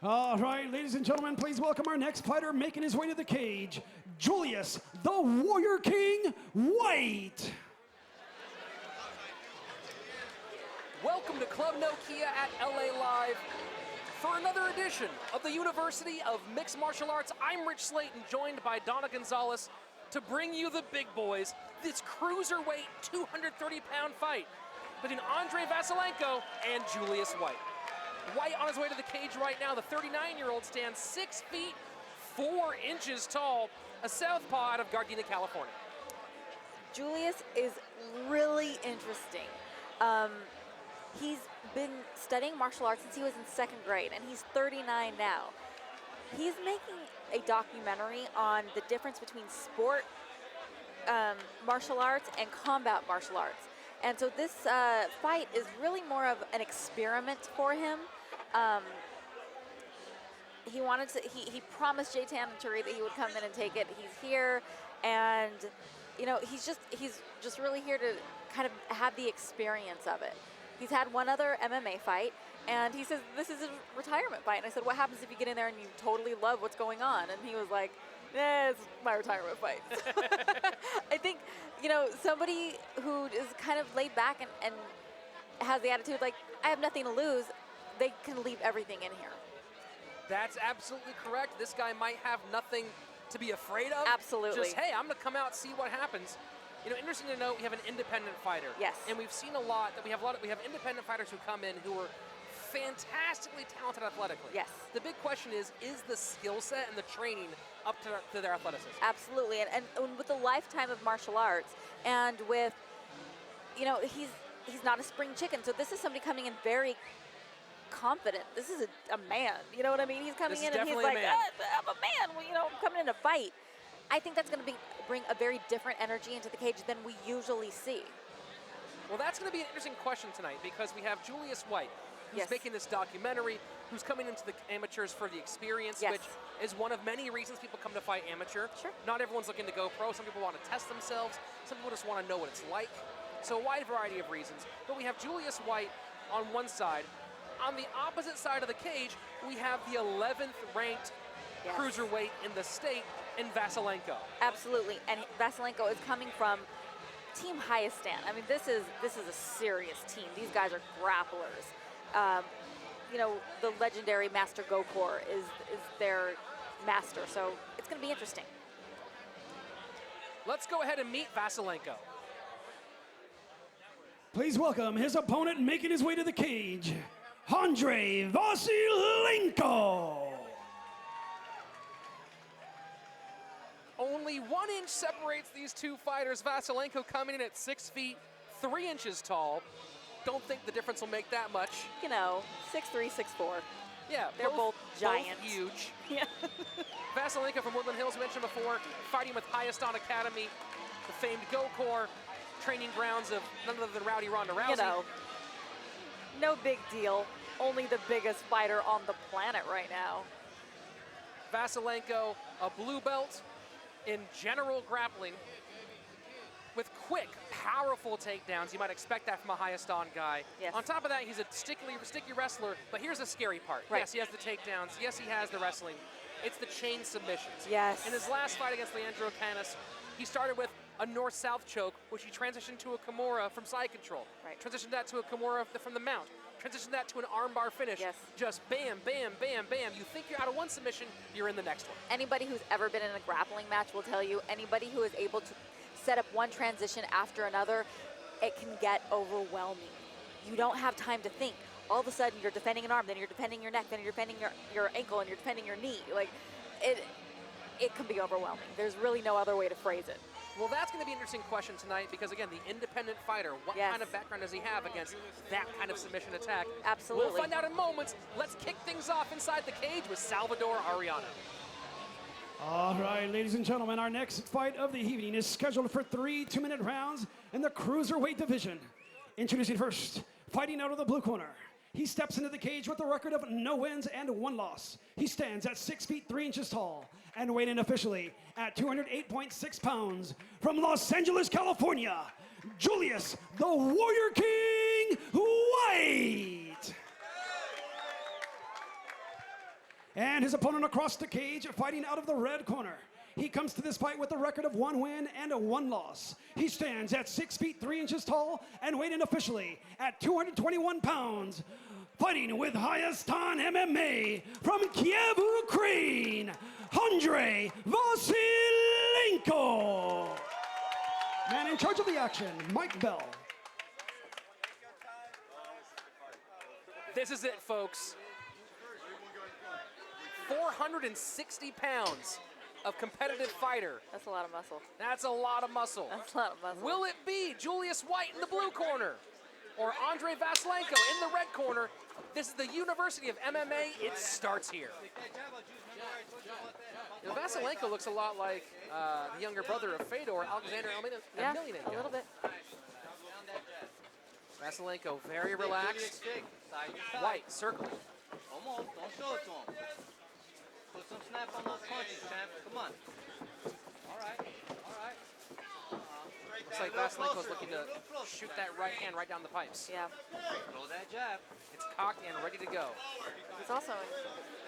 All right, ladies and gentlemen, please welcome our next fighter making his way to the cage, Julius, the Warrior King White. Welcome to Club Nokia at LA Live for another edition of the University of Mixed Martial Arts. I'm Rich Slayton, joined by Donna Gonzalez to bring you the big boys, this cruiserweight 230-pound fight between Andrii Vasylenko and Julius White. White on his way to the cage right now. The 39-year-old stands 6 feet 4 inches tall, a southpaw out of Gardena, California. Julius is really interesting. He's been studying martial arts since he was in 2nd grade, and he's 39 now. He's making a documentary on the difference between sport martial arts and combat martial arts. And so this fight is really more of an experiment for him. He wanted to. He promised Jay Tanaturi that he would come in and take it. He's here, and you know he's just really here to kind of have the experience of it. He's had one other MMA fight, and he says this is a retirement fight. And I said, what happens if you get in there and you totally love what's going on? And he was like, it's my retirement fight. I think, you know, somebody who is kind of laid back and has the attitude like, I have nothing to lose, they can leave everything in here. That's absolutely correct. This guy might have nothing to be afraid of. Absolutely. Just, hey, I'm going to come out, see what happens. You know, interesting to note, we have an independent fighter. Yes. And we've seen a lot, we have independent fighters who come in who are fantastically talented athletically. Yes. The big question is the skill set and the training up to their athleticism? Absolutely, and with a lifetime of martial arts, and with, you know, he's not a spring chicken, so this is somebody coming in very confident. This is a man, you know what I mean? He's coming in and he's like, I'm a man, well, you know, I'm coming in to fight. I think that's going to bring a very different energy into the cage than we usually see. Well, that's going to be an interesting question tonight because we have Julius White, who's Yes. making this documentary, who's coming into the amateurs for the experience, Yes. which is one of many reasons people come to fight amateur. Sure. Not everyone's looking to go pro. Some people want to test themselves. Some people just want to know what it's like. So a wide variety of reasons. But we have Julius White on one side. On the opposite side of the cage, we have the 11th ranked Yes. cruiserweight in the state in Vasylenko. Absolutely, and Vasylenko is coming from Team Highest Stand. I mean, this is a serious team. These guys are grapplers. You know, the legendary Master Gokor is their master, so it's going to be interesting. Let's go ahead and meet Vasylenko. Please welcome his opponent making his way to the cage, Andrii Vasylenko. Only 1 inch separates these two fighters. Vasylenko coming in at 6 feet 3 inches tall. Don't think the difference will make that much. You know, 6'3", 6'4". Yeah, They're both giants. Both huge. Yeah. Vasylenko from Woodland Hills, mentioned before, fighting with Highest On Academy, the famed Gokor, training grounds of none other than Rowdy Ronda Rousey. You know, no big deal. Only the biggest fighter on the planet right now. Vasylenko, a blue belt in general grappling with quick, powerful takedowns. You might expect that from a Highest On guy. Yes. On top of that, he's a sticky wrestler, but here's the scary part. Right. Yes, he has the takedowns. Yes, he has the wrestling. It's the chain submissions. Yes. In his last fight against Leandro Canis, he started with a north-south choke, which he transitioned to a Kimura from side control. Right. Transitioned that to a Kimura from the mount. Transitioned that to an armbar finish. Yes. Just bam, bam, bam, bam. You think you're out of one submission, you're in the next one. Anybody who's ever been in a grappling match will tell you, anybody who is able to set up one transition after another, it can get overwhelming. You don't have time to think. All of a sudden, you're defending an arm, then you're defending your neck, then you're defending your ankle, and you're defending your knee. Like, it can be overwhelming. There's really no other way to phrase it. Well, that's going to be an interesting question tonight because, again, the independent fighter, what Yes. kind of background does he have against that kind of submission attack? Absolutely. We'll find out in moments. Let's kick things off inside the cage with Salvador Ariano. All right, ladies and gentlemen, our next fight of the evening is scheduled for 3 2-minute rounds in the cruiserweight division. Introducing first, fighting out of the blue corner. He steps into the cage with a record of no wins and 1 loss. He stands at 6 feet 3 inches tall and weighed in officially at 208.6 pounds. From Los Angeles, California, Julius, the Warrior King White. And his opponent across the cage, fighting out of the red corner. He comes to this fight with a record of 1 win and 1 loss. He stands at 6 feet 3 inches tall and weighing officially at 221 pounds. Fighting with highest on MMA from Kiev, Ukraine, Andrii Vasylenko. Man in charge of the action, Mike Bell. This is it, folks. 460 pounds of competitive fighter. That's a lot of muscle. That's a lot of muscle. That's a lot of muscle. Will it be Julius White in the blue corner or Andrii Vasylenko in the red corner? This is the University of MMA. It starts here. You know, Vasylenko looks a lot like the younger brother of Fedor, Alexander Emelianenko. Yeah, a little bit. Vasylenko very relaxed. White circling. Almost. Don't show it to him. Put some snap on those punches, champ. Come on. All right. Looks like Vasylenko's looking to shoot that right hand right down the pipes. Yeah. Throw that jab. It's cocked and ready to go. It's also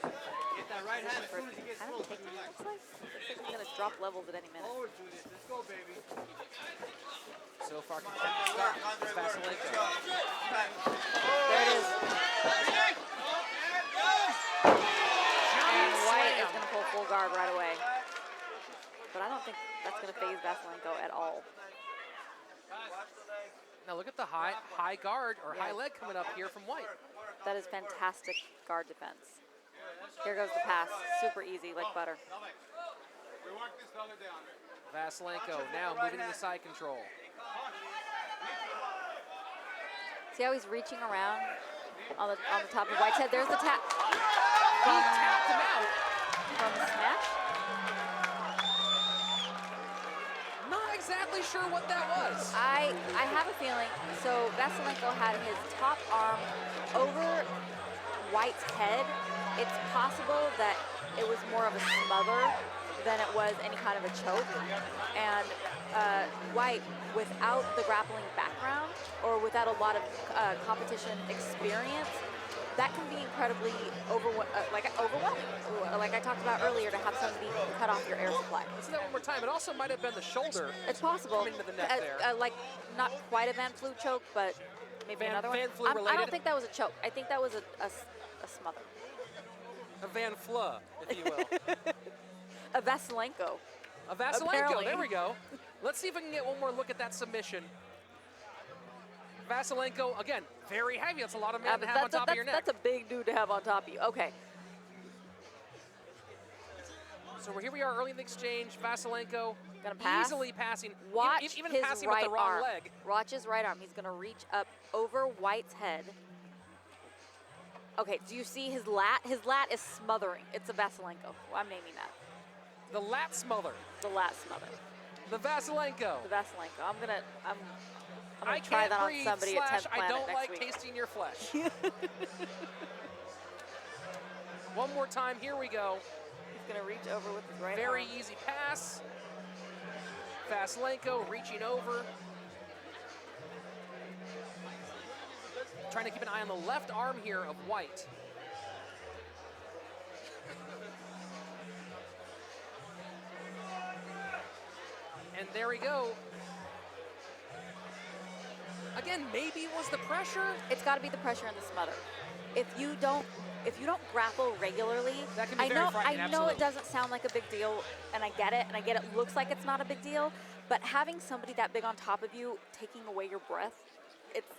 Get that right hand as soon as he gets kind close. of picky, it looks like. Looks like he's gonna drop levels at any minute. Forward, Julius. Let's go, baby. So far, contending start is Vasylenko. There it is. And White is gonna pull full guard right away. But I don't think that's gonna phase Vasylenko at all. Now look at the high guard or high leg coming up here from White. That is fantastic guard defense. Here goes the pass. Super easy, like butter. Vasylenko now moving into side control. See how he's reaching around on the top of White's head? There's the tap. He tapped him out. From the smash? Not exactly sure what that was. I have a feeling. So Vasylenko had his top arm over White's head. It's possible that it was more of a smother than it was any kind of a choke. And White, without the grappling background or without a lot of competition experience, that can be incredibly overwhelming. Like I talked about earlier, to have somebody cut off your air supply. Let's see that one more time. It also might have been the shoulder. It's possible. Coming to the neck there. Like not quite a Van Flew choke, but maybe another one. Van Flew I related? don't think that was a choke. I think that was a smother. A Van Flew, if you will. A Vasylenko. A Vasylenko, Apparently. there we go. Let's see if we can get one more look at that submission. Vasylenko, again, very heavy. That's a lot of man to have on top of your neck. That's a big dude to have on top of you. Okay. So here we are early in the exchange. Vasylenko Gonna pass. easily passing. Watch even his passing right with the wrong arm. leg. Watch his right arm. He's going to reach up over White's head. Okay, do you see his lat? His lat is smothering. It's a Vasylenko. I'm naming that. The lat smother. The lat smother. The Vasylenko. The Vasylenko. I'm gonna I try can't that on breathe, somebody at 10th / I Planet don't next like week. tasting your flesh. One more time, here we go. He's gonna reach over with his right Very arm. easy pass. Vasylenko reaching over. Trying to keep an eye on the left arm here of White. And there we go. Again, maybe it was the pressure. It's got to be the pressure and the smother. If you don't grapple regularly, That can be I very know frightening, it absolutely. doesn't sound like a big deal, and I get it, looks like it's not a big deal, but having somebody that big on top of you taking away your breath, it's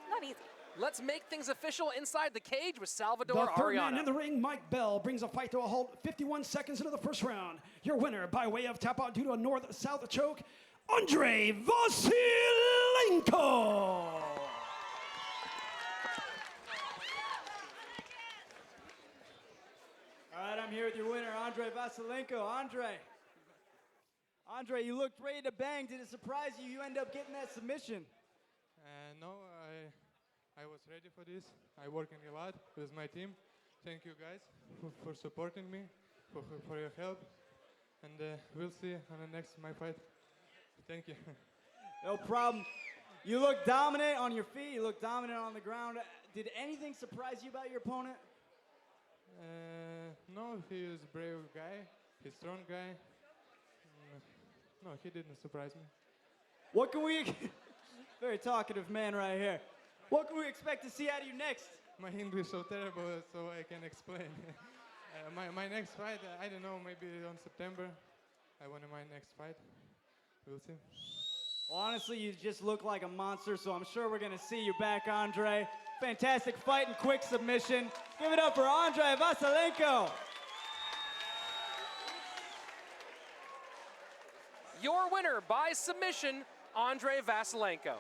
not easy. Let's make things official inside the cage with The Salvador third man Ariana. in the ring, Mike Bell, brings a fight to a halt 51 seconds into the first round. Your winner by way of tap out due to a north-south choke, Andrii Vasylenko. All right, I'm here with your winner, Andrii Vasylenko. Andrii, you looked ready to bang. Did it surprise you? You end up getting that submission. No, I was ready for this. I working a lot with my team. Thank you guys for supporting me, for your help, and we'll see on the next my fight. Thank you. No problem. You look dominant on your feet. You look dominant on the ground. Did anything surprise you about your opponent? No, he is a brave guy. He's a strong guy. No, he didn't surprise me. What can we... Very talkative man right here. What can we expect to see out of you next? My English so terrible, so I can explain. My next fight, I don't know, maybe on September. I want my next fight. We'll see. Well, honestly, you just look like a monster, so I'm sure we're going to see you back, Andrii. Fantastic fight and quick submission. Give it up for Andrii Vasylenko. Your winner by submission, Andrii Vasylenko.